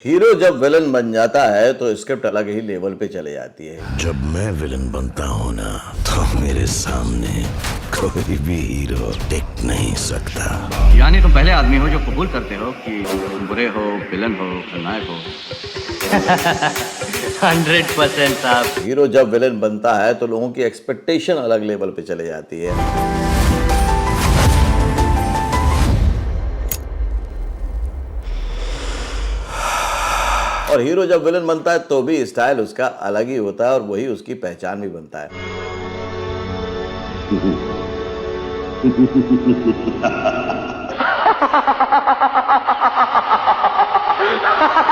Hero जब villain बन जाता है तो स्क्रिप्ट अलग ही लेवल पे चले जाती है। जब मैं विलन बनता हूँ ना तो मेरे सामने कोई भी हीरो टिक नहीं सकता। यानी तुम पहले आदमी हो जो कबूल करते हो कि तुम बुरे हो, विलन हो, खलनायक हो। 100% साहब। हीरो जब विलन बनता है तो लोगों की एक्सपेक्टेशन अलग लेवल पे चले जाती है। और हीरो जब विलन बनता है तो भी स्टाइल उसका अलग ही होता है और वही उसकी पहचान भी बनता है।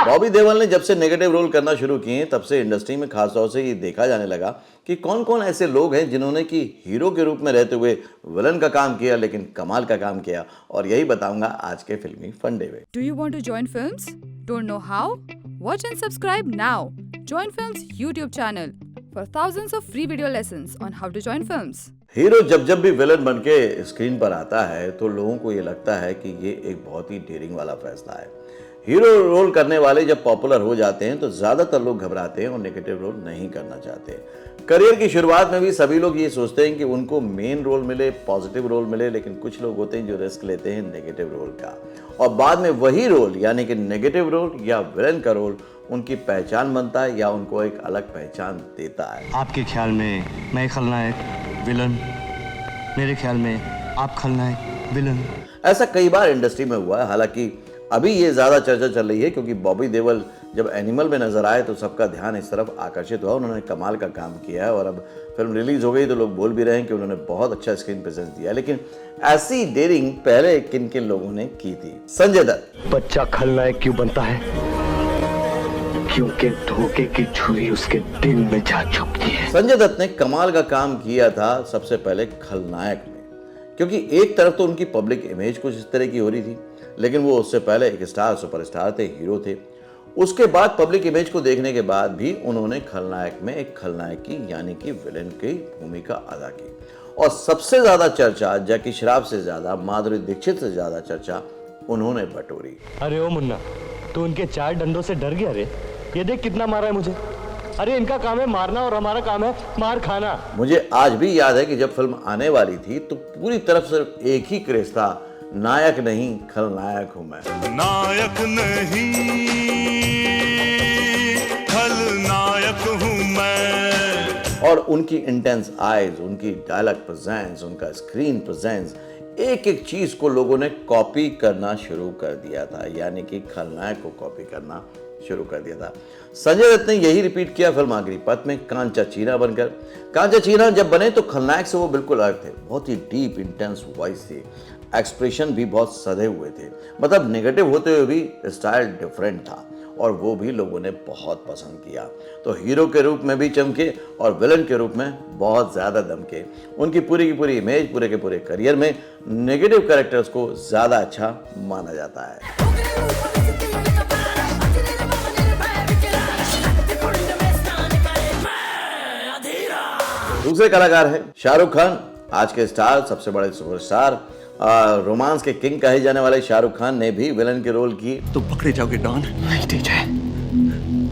बॉबी देओल ने जब से नेगेटिव रोल करना शुरू किए तब से इंडस्ट्री में खासतौर से ये देखा जाने लगा कि कौन कौन ऐसे लोग हैं जिन्होंने कि हीरो के रूप में रहते हुए विलन का काम किया लेकिन कमाल का काम किया, और यही बताऊंगा आज के फिल्मी फंडे में। Do you want to join films? Don't know how? Watch and subscribe now. Join Films YouTube channel for thousands of free video lessons on how to join films. Hero जब भी विलन बनके स्क्रीन पर आता है तो लोगों को ये लगता है कि ये एक बहुत ही डेयरिंग वाला फैसला है। हीरो रोल करने वाले जब पॉपुलर हो जाते हैं तो ज्यादातर लोग घबराते हैं और नेगेटिव रोल नहीं करना चाहते। करियर की शुरुआत में भी सभी लोग ये सोचते हैं कि उनको मेन रोल मिले, पॉजिटिव रोल मिले, लेकिन कुछ लोग होते हैं जो रिस्क लेते हैं नेगेटिव रोल का, और बाद में वही रोल यानी कि नेगेटिव रोल या विलन का रोल उनकी पहचान बनता है या उनको एक अलग पहचान देता है। आपके ख्याल में मैं खलनायक विलन, मेरे ख्याल में आप खलनायक विलन। ऐसा कई बार इंडस्ट्री में हुआ है। हालांकि अभी ये ज्यादा चर्चा चल रही है क्योंकि बॉबी देओल जब एनिमल में नजर आए तो सबका ध्यान इस तरफ आकर्षित हुआ। उन्होंने कमाल का काम किया है और अब फिल्म रिलीज हो गई तो लोग बोल भी रहे हैं कि उन्होंने बहुत अच्छा स्क्रीन प्रेजेंस दिया। लेकिन ऐसी डेयरिंग पहले किन किन लोगों ने की थी? संजय दत्त। बच्चा खलनायक क्यों बनता है? क्योंकि धोखे की छुरी उसके दिल में जा चुपती है। संजय दत्त ने कमाल का काम किया था सबसे पहले खलनायक में, क्योंकि एक तरफ तो उनकी पब्लिक इमेज कुछ इस तरह की हो रही थी, लेकिन वो उससे पहले एक स्टार सुपरस्टार थे, हीरो थे। उसके बाद पब्लिक इमेज को देखने के बाद भी उन्होंने खलनायक में एक खलनायक की यानी कि विलेन की भूमिका अदा की। और सबसे ज्यादा चर्चा जैकी श्रॉफ से ज्यादा, माधुरी दीक्षित से ज्यादा चर्चा उन्होंने बटोरी। अरे ओ मुन्ना, तू उनके 4 डंडों से डर गया रे? ये देख कितना मारा है मुझे। अरे इनका काम है मारना और हमारा काम है मार खाना। मुझे आज भी याद है कि जब फिल्म आने वाली थी तो पूरी तरफ सिर्फ एक ही क्रेज था, नायक नहीं खलनायक हूं मैं। नायक नहीं खलनायक हूँ मैं। और उनकी इंटेंस आईज, उनकी डायलॉग प्रेजेंस, उनका स्क्रीन प्रेजेंस, एक एक चीज को लोगों ने कॉपी करना शुरू कर दिया था, यानी कि खलनायक को कॉपी करना शुरू कर दिया था। संजय दत्त ने यही रिपीट किया फिल्म अग्निपथ में कांचा चीना बनकर। कांचा चीना जब बने तो खलनायक से वो बिल्कुल अलग थे। बहुत ही डीप इंटेंस वॉइस थी, एक्सप्रेशन भी बहुत सधे हुए थे, मतलब नेगेटिव होते हुए भी स्टाइल डिफरेंट था और वो भी लोगों ने बहुत पसंद किया। तो हीरो के रूप में भी चमके और विलन के रूप में बहुत ज्यादा दमके। उनकी पूरी की पूरी इमेज पूरे के पूरे करियर में नेगेटिव कैरेक्टर्स को ज्यादा अच्छा माना जाता है। दूसरे कलाकार हैं शाहरुख खान, आज के स्टार, सबसे बड़े सुपरस्टार, रोमांस के किंग कहे जाने वाले शाहरुख खान ने भी विलन के रोल की। तुम पकड़े जाओगे डॉन? नहीं तेज,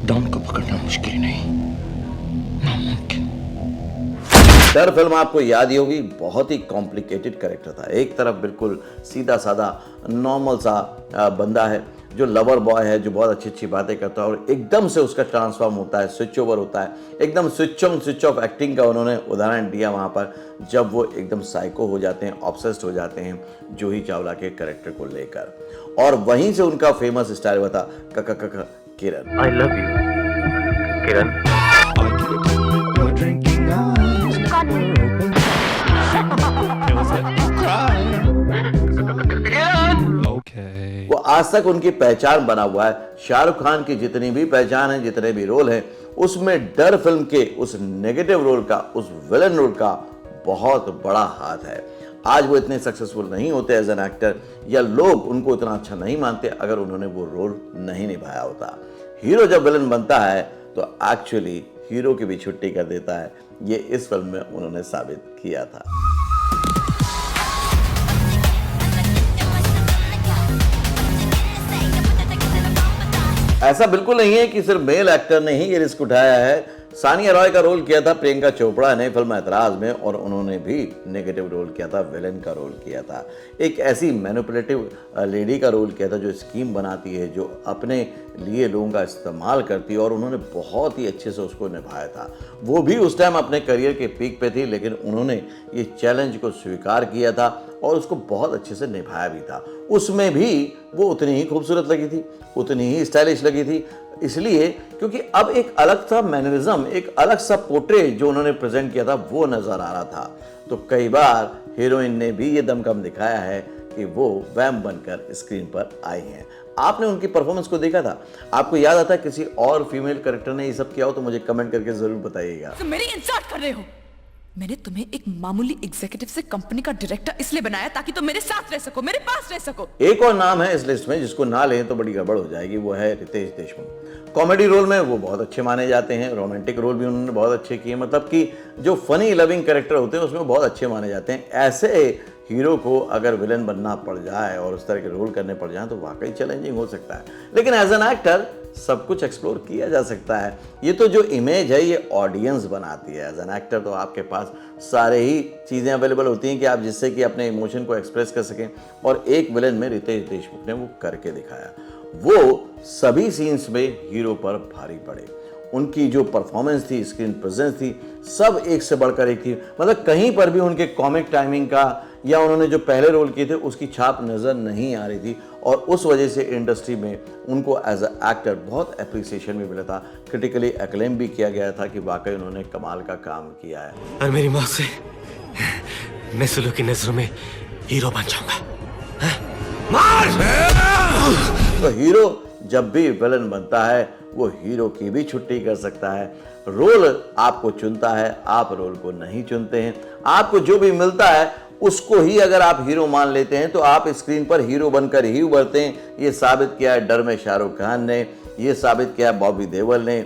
डॉन को पकड़ना मुश्किल नहीं, नामुमकिन। डर फिल्म आपको याद ही होगी, बहुत ही कॉम्प्लिकेटेड कैरेक्टर था। एक तरफ बिल्कुल सीधा साधा नॉर्मल सा बंदा है जो लवर बॉय है, जो बहुत अच्छी अच्छी बातें करता है, और एकदम से उसका ट्रांसफॉर्म होता है, स्विच ओवर होता है, एकदम switch on switch off acting का उन्होंने उदाहरण दिया वहाँ पर, जब वो एकदम साइको हो जाते हैं, ऑब्सेस्ड हो जाते हैं जूही चावला के कैरेक्टर को लेकर। और वहीं से उनका फेमस स्टाइल हुआ था किरण। आई लव यू किरण। वो आज तक उनकी पहचान बना हुआ है। शाहरुख खान की जितनी भी पहचान है, जितने भी रोल हैं, उसमें डर फिल्म के उस नेगेटिव रोल का, उस विलन रोल का बहुत बड़ा हाथ है। आज वो इतने सक्सेसफुल नहीं होते एज एन एक्टर, या लोग उनको इतना अच्छा नहीं मानते अगर उन्होंने वो रोल नहीं निभाया होता। हीरो जब विलन बनता है तो एक्चुअली हीरो की भी छुट्टी कर देता है। ये इस फिल्म में उन्होंने साबित किया था। ऐसा बिल्कुल नहीं है कि सिर्फ मेल एक्टर ने ही ये रिस्क उठाया है। सानिया रॉय का रोल किया था प्रियंका चोपड़ा ने फिल्म ऐतराज में, और उन्होंने भी नेगेटिव रोल किया था, विलेन का रोल किया था। एक ऐसी मैनिपुलेटिव लेडी का रोल किया था जो स्कीम बनाती है, जो अपने लिए लोगों का इस्तेमाल करती है, और उन्होंने बहुत ही अच्छे से उसको निभाया था। वो भी उस टाइम अपने करियर के पीक पे थी, लेकिन उन्होंने ये चैलेंज को स्वीकार किया था और उसको बहुत अच्छे से निभाया भी था। उसमें भी वो उतनी ही खूबसूरत लगी थी, उतनी ही स्टाइलिश लगी थी, इसलिए क्योंकि अब एक अलग सा मैनरिज्म, एक अलग सा पोर्ट्रेट जो उन्होंने प्रेजेंट किया था वो नजर आ रहा था। तो कई बार हीरोइन ने भी ये दमखम दिखाया है कि वो वैम बनकर स्क्रीन पर आई हैं। आपने उनकी परफॉर्मेंस को देखा था? आपको याद आता है किसी और फीमेल कैरेक्टर ने ये सब किया हो तो मुझे कमेंट करके जरूर बताइएगा। तुम मेरी इंसल्ट कर रहे हो। मैंने तुम्हें एक मामूली एग्जीक्यूटिव से कंपनी का डायरेक्टर इसलिए बनाया ताकि तुम मेरे साथ रह सको, मेरे पास रह सको। एक और नाम है इस लिस्ट में जिसको ना लें तो बड़ी गड़बड़ हो जाएगी, वो है रितेश देशमुख। कॉमेडी रोल में वो बहुत अच्छे माने जाते हैं, रोमांटिक रोल भी उन्होंने बहुत अच्छे किए, मतलब कि जो फनी लविंग कैरेक्टर होते हैं उसमें बहुत अच्छे माने जाते हैं। ऐसे हीरो को अगर विलन बनना पड़ जाए और उस तरह के रोल करने पड़ जाए तो वाकई चैलेंजिंग हो सकता है, लेकिन एज एन एक्टर सब कुछ एक्सप्लोर किया जा सकता है। ये तो जो इमेज है ये ऑडियंस बनाती है। एज एन एक्टर तो आपके पास सारे ही चीज़ें अवेलेबल होती हैं कि आप जिससे कि अपने इमोशन को एक्सप्रेस कर सकें, और एक विलन में रितेश देशमुख ने वो करके दिखाया। वो सभी सीन्स में हीरो पर भारी पड़े। उनकी जो परफॉर्मेंस थी, स्क्रीन प्रेजेंस थी, सब एक से बढ़कर एक थी। मतलब कहीं पर भी उनके कॉमिक टाइमिंग का या उन्होंने जो पहले रोल किए थे उसकी छाप नज़र नहीं आ रही थी, और उस वजह से इंडस्ट्री में उनको एज अ एक्टर बहुत अप्रिसिएशन भी मिला था। क्रिटिकली एक्लेम भी किया गया था कि वाकई उन्होंने कमाल का काम किया है। और मेरी मौत से मैं सुलू की नजरों में हीरो बन जाऊंगा। तो हीरो जब भी विलन बनता है वो हीरो की भी छुट्टी कर सकता है। रोल आपको चुनता है, आप रोल को नहीं चुनते हैं। आपको जो भी मिलता है उसको ही अगर आप हीरो मान लेते हैं तो आप स्क्रीन पर हीरो बनकर ही उभरते हैं। ये साबित किया है डर में शाहरुख खान ने, ये साबित किया है बॉबी देओल ने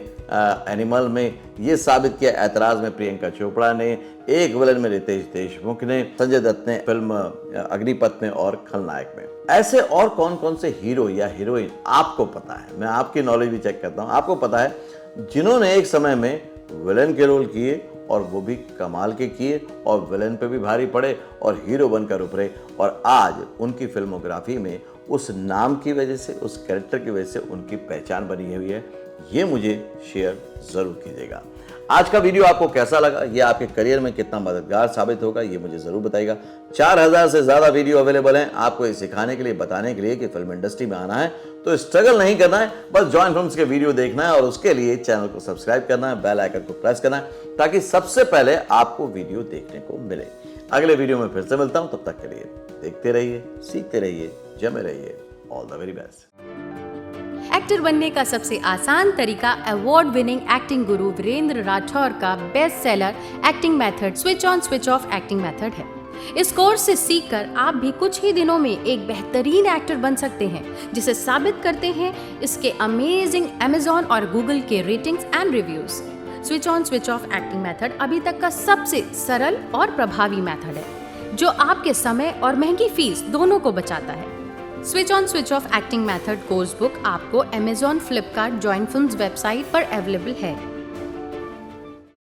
एनिमल में, ये साबित किया ऐतराज में प्रियंका चोपड़ा ने, एक विलन में रितेश देशमुख ने, संजय दत्त ने फिल्म अग्निपथ में और खलनायक में। ऐसे और कौन कौन से हीरो या हीरोइन आपको पता है? मैं आपकी नॉलेज भी चेक करता हूँ। आपको पता है जिन्होंने एक समय में विलन के रोल किए और वो भी कमाल के किए और विलन पे भी भारी पड़े और हीरो बनकर उभरे, और आज उनकी फिल्मोग्राफी में उस नाम की वजह से, उस कैरेक्टर की वजह से उनकी पहचान बनी हुई है। ये मुझे शेयर जरूर कीजिएगा। आज का वीडियो आपको कैसा लगा, ये आपके करियर में कितना मददगार साबित होगा, ये मुझे जरूर बताइएगा। 4000 से ज्यादा वीडियो अवेलेबल हैं आपको ये सिखाने के लिए, बताने के लिए कि फिल्म इंडस्ट्री में आना है तो स्ट्रगल नहीं करना है, बस जॉइन फिल्म्स के वीडियो देखना है और उसके लिए चैनल को सब्सक्राइब करना है, बेल आइकन को प्रेस करना है ताकि सबसे पहले आपको वीडियो देखने को मिले। अगले वीडियो में फिर से मिलता हूं, तब तक के लिए देखते रहिए, सीखते रहिए, जमे रहिए। All the very best. Actor बनने का सबसे आसान तरीका अवार्ड विनिंग एक्टिंग गुरु वीरेंद्र राठौर का best seller acting method switch on switch off acting method है। इस कोर्स से सीखकर आप भी कुछ ही दिनों में एक बेहतरीन एक्टर बन सकते हैं, जिसे साबित करते हैं इसके अमेजिंग Amazon और Google के ratings and reviews. Switch on switch off acting method अभी तक का सबसे सरल और प्रभावी मेथड है, जो आपके समय और महंगी फीस दोनों को बचाता है। Switch on switch off acting method course book आपको Amazon, Flipkart, join films website पर अवेलेबल है।